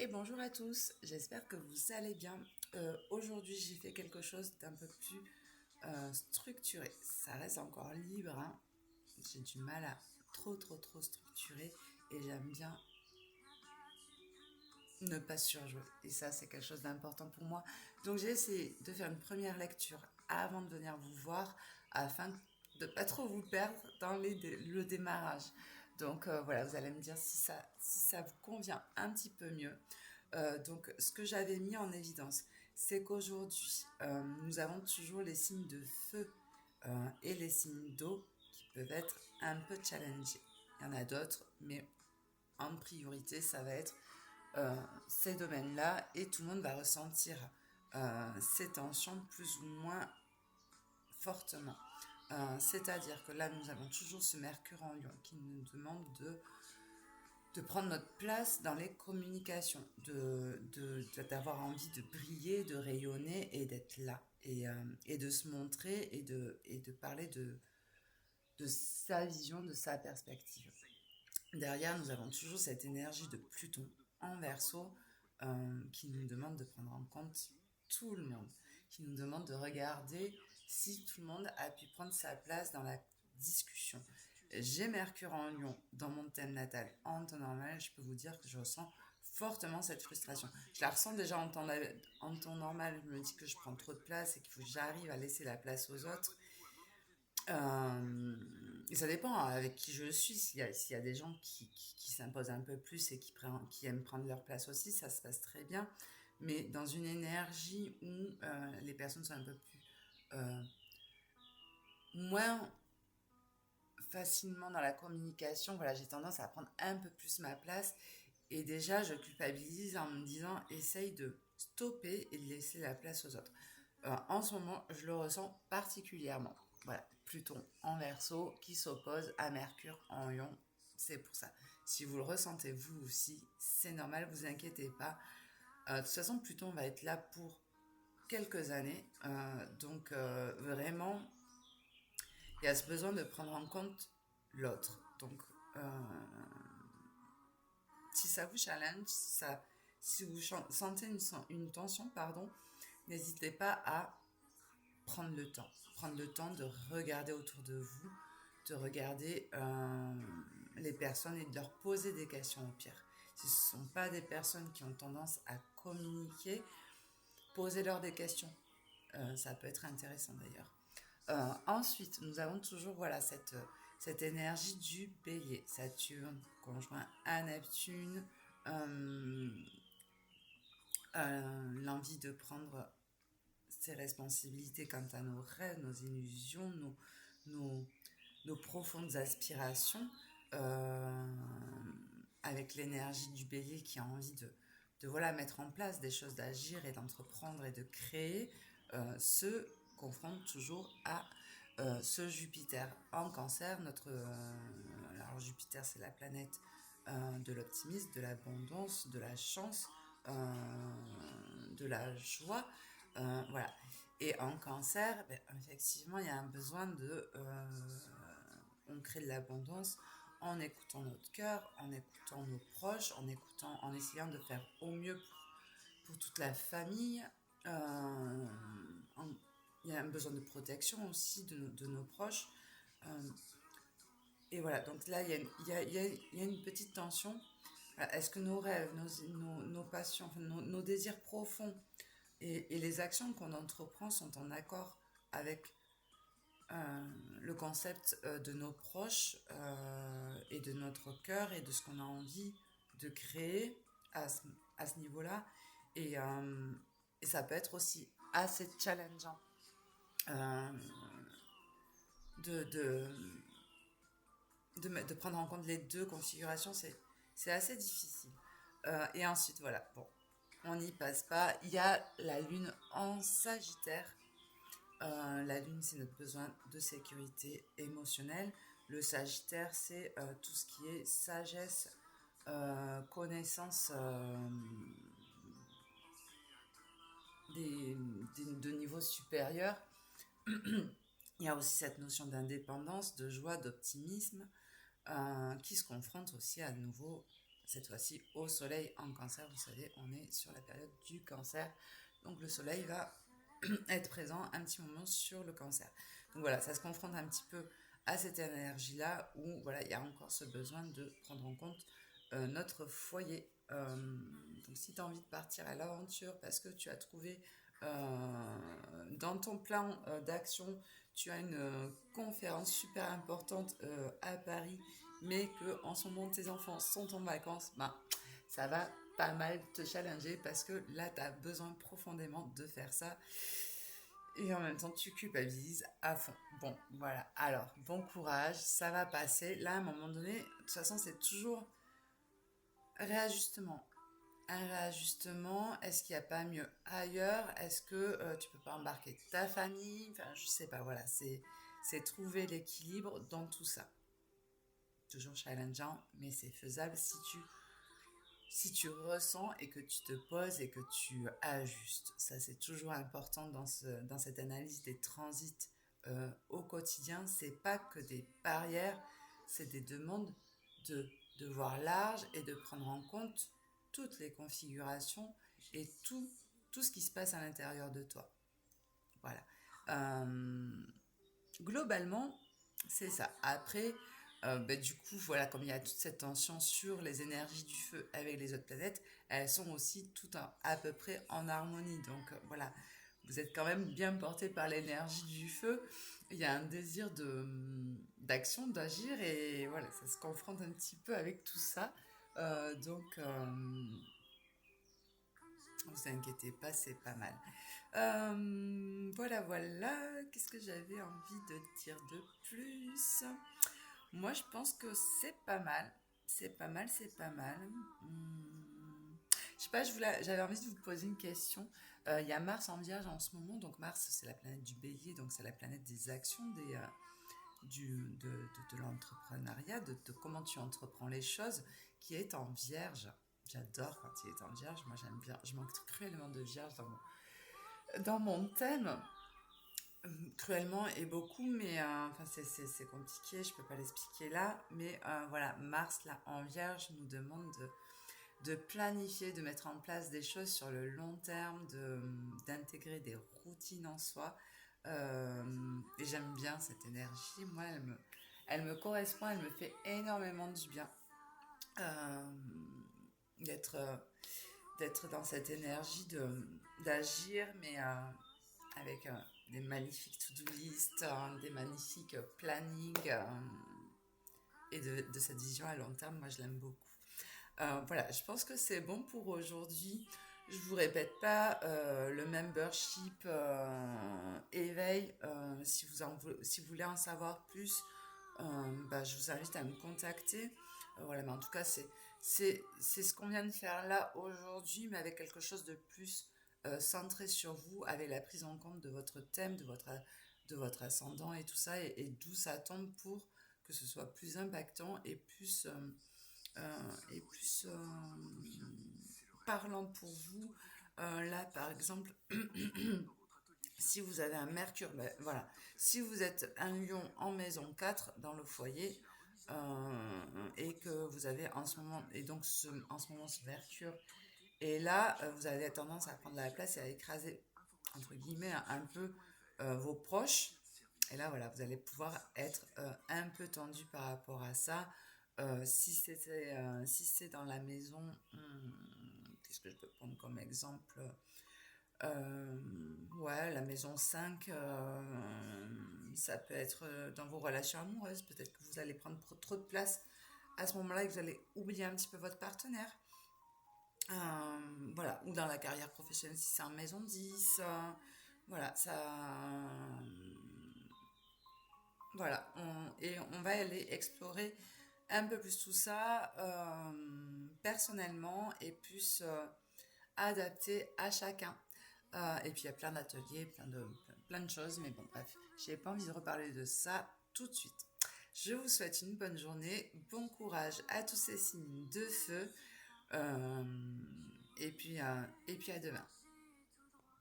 Et bonjour à tous, j'espère que vous allez bien. Aujourd'hui, j'ai fait quelque chose d'un peu plus structuré. Ça reste encore libre, hein. J'ai du mal à trop structurer et j'aime bien ne pas surjouer. Et ça, c'est quelque chose d'important pour moi. Donc, j'ai essayé de faire une première lecture avant de venir vous voir afin de pas trop vous perdre dans le démarrage. Donc, voilà, vous allez me dire si ça vous convient un petit peu mieux. Donc, ce que j'avais mis en évidence, c'est qu'aujourd'hui, nous avons toujours les signes de feu et les signes d'eau qui peuvent être un peu challengés. Il y en a d'autres, mais en priorité, ça va être ces domaines-là et tout le monde va ressentir ces tensions plus ou moins fortement. C'est-à-dire que là, nous avons toujours ce Mercure en Lion qui nous demande de prendre notre place dans les communications, d'avoir envie de briller, de rayonner et d'être là, et de se montrer et de parler de sa vision, de sa perspective. Derrière, nous avons toujours cette énergie de Pluton en Verseau qui nous demande de prendre en compte tout le monde, qui nous demande de regarder si tout le monde a pu prendre sa place dans la discussion. J'ai Mercure en Lion dans mon thème natal en temps normal, je peux vous dire que je ressens fortement cette frustration. Je la ressens déjà en temps normal, je me dis que je prends trop de place et qu'il faut que j'arrive à laisser la place aux autres. Et ça dépend avec qui je suis. S'il y a des gens qui s'imposent un peu plus et qui aiment prendre leur place aussi, ça se passe très bien. Mais dans une énergie où les personnes sont un peu plus moins facilement dans la communication, voilà, j'ai tendance à prendre un peu plus ma place. Et déjà, je culpabilise en me disant, essaye de stopper et de laisser la place aux autres. En ce moment, je le ressens particulièrement. Voilà, Pluton en Verseau qui s'oppose à Mercure en Lion. C'est pour ça. Si vous le ressentez vous aussi, c'est normal, vous inquiétez pas. De toute façon, Pluton va être là pour quelques années. Donc, vraiment, il y a ce besoin de prendre en compte l'autre. Donc, si ça vous challenge, si vous sentez une tension, pardon, n'hésitez pas à prendre le temps de regarder autour de vous, de regarder les personnes et de leur poser des questions au pire. Si ce ne sont pas des personnes qui ont tendance à communiquer, posez-leur des questions. Ça peut être intéressant d'ailleurs. Ensuite, nous avons toujours voilà, cette énergie du bélier. Saturne conjoint à Neptune. Euh, L'envie de prendre ses responsabilités quant à nos rêves, nos illusions, nos, nos profondes aspirations, euh, avec l'énergie du bélier qui a envie de voilà, mettre en place des choses, d'agir et d'entreprendre et de créer, se confronte toujours à ce Jupiter en cancer. Alors Jupiter, c'est la planète de l'optimisme, de l'abondance, de la chance, de la joie. Voilà. Et en cancer, ben, effectivement, il y a un besoin on crée de l'abondance en écoutant notre cœur, en écoutant nos proches, en essayant de faire au mieux pour toute la famille. Euh, en- il y a un besoin de protection aussi de nos proches. Euh, et voilà, donc là, il y a une petite tension. Voilà, est-ce que nos rêves, nos passions, enfin, nos désirs profonds et les actions qu'on entreprend sont en accord avec le concept de nos proches et de notre cœur et de ce qu'on a envie de créer à ce, à ce niveau-là. Et, euh, et ça peut être aussi assez challengeant euh, de, de, de prendre en compte les deux configurations. C'est assez difficile. Et ensuite, voilà, bon, on n'y passe pas. Il y a la lune en Sagittaire. La lune, c'est notre besoin de sécurité émotionnelle. Le Sagittaire, c'est tout ce qui est sagesse, connaissance de niveaux supérieurs. Il y a aussi cette notion d'indépendance, de joie, d'optimisme qui se confronte aussi à nouveau cette fois-ci au soleil en cancer. Vous savez, on est sur la période du cancer. Donc le soleil va être présent un petit moment sur le cancer. Donc voilà, ça se confronte un petit peu à cette énergie-là où voilà, il y a encore ce besoin de prendre en compte notre foyer. Donc si tu as envie de partir à l'aventure parce que tu as trouvé dans ton plan d'action, tu as une conférence super importante à Paris, mais que en ce moment tes enfants sont en vacances, bah, ça va pas mal te challenger parce que là, tu as besoin profondément de faire ça. Et en même temps, tu culpabilises à fond. Bon, voilà. Alors, bon courage, ça va passer. Là, à un moment donné, de toute façon, c'est toujours réajustement. Un réajustement, est-ce qu'il n'y a pas mieux ailleurs? Est-ce que tu peux pas embarquer ta famille? Enfin, je sais pas, voilà. C'est trouver l'équilibre dans tout ça. Toujours challengeant, mais c'est faisable si tu ressens et que tu te poses et que tu ajustes. Ça, c'est toujours important dans cette analyse des transits au quotidien. C'est pas que des barrières, c'est des demandes de, de voir large et de prendre en compte toutes les configurations et tout ce qui se passe à l'intérieur de toi. Voilà. Euh, Globalement, c'est ça. Après, du coup, voilà, comme il y a toute cette tension sur les énergies du feu avec les autres planètes, elles sont aussi toutes à peu près en harmonie. Donc voilà, vous êtes quand même bien porté par l'énergie du feu. Il y a un désir d'action, d'agir, et voilà, ça se confronte un petit peu avec tout ça. Vous inquiétez pas, c'est pas mal. Voilà. Qu'est-ce que j'avais envie de dire de plus? Moi, je pense que c'est pas mal. C'est pas mal. Je sais pas, j'avais envie de vous poser une question. Il y a Mars en Vierge en ce moment. Donc Mars, c'est la planète du Bélier. Donc c'est la planète des actions, de l'entrepreneuriat, de comment tu entreprends les choses, qui est en Vierge. J'adore quand il est en Vierge. Moi, j'aime bien. Je manque cruellement de Vierge dans mon thème. Cruellement et beaucoup, mais enfin c'est compliqué, je peux pas l'expliquer là, mais voilà, Mars là en Vierge nous demande de planifier, de mettre en place des choses sur le long terme, d'intégrer des routines en soi. Et j'aime bien cette énergie, moi elle me correspond, elle me fait énormément du bien euh, d'être d'être dans cette énergie d'agir, mais avec des magnifiques to-do list, des magnifiques plannings, et de cette vision à long terme, moi je l'aime beaucoup. Voilà, je pense que c'est bon pour aujourd'hui. Je vous répète pas le membership éveil. Si vous voulez en savoir plus, je vous invite à me contacter. Voilà, mais en tout cas, c'est ce qu'on vient de faire là aujourd'hui, mais avec quelque chose de plus centré sur vous, avec la prise en compte de votre thème, de votre ascendant et tout ça, et d'où ça tombe pour que ce soit plus impactant et plus parlant pour vous. Là, par exemple, si vous avez un Mercure, voilà, si vous êtes un lion en maison 4 dans le foyer, et que vous avez en ce moment, et donc en ce moment ce Mercure, et là, vous avez tendance à prendre la place et à écraser, entre guillemets, un peu vos proches. Et là, voilà, vous allez pouvoir être un peu tendu par rapport à ça. Si c'est dans la maison, qu'est-ce que je peux prendre comme exemple? Ouais, la maison 5, ça peut être dans vos relations amoureuses. Peut-être que vous allez prendre trop de place à ce moment-là et que vous allez oublier un petit peu votre partenaire. Voilà, ou dans la carrière professionnelle si c'est en maison 10. Voilà, voilà, et on va aller explorer un peu plus tout ça personnellement et plus adapté à chacun. Et puis il y a plein d'ateliers, plein de choses, mais bon, bref, j'ai pas envie de reparler de ça tout de suite. Je vous souhaite une bonne journée, bon courage à tous ces signes de feu, et puis à demain.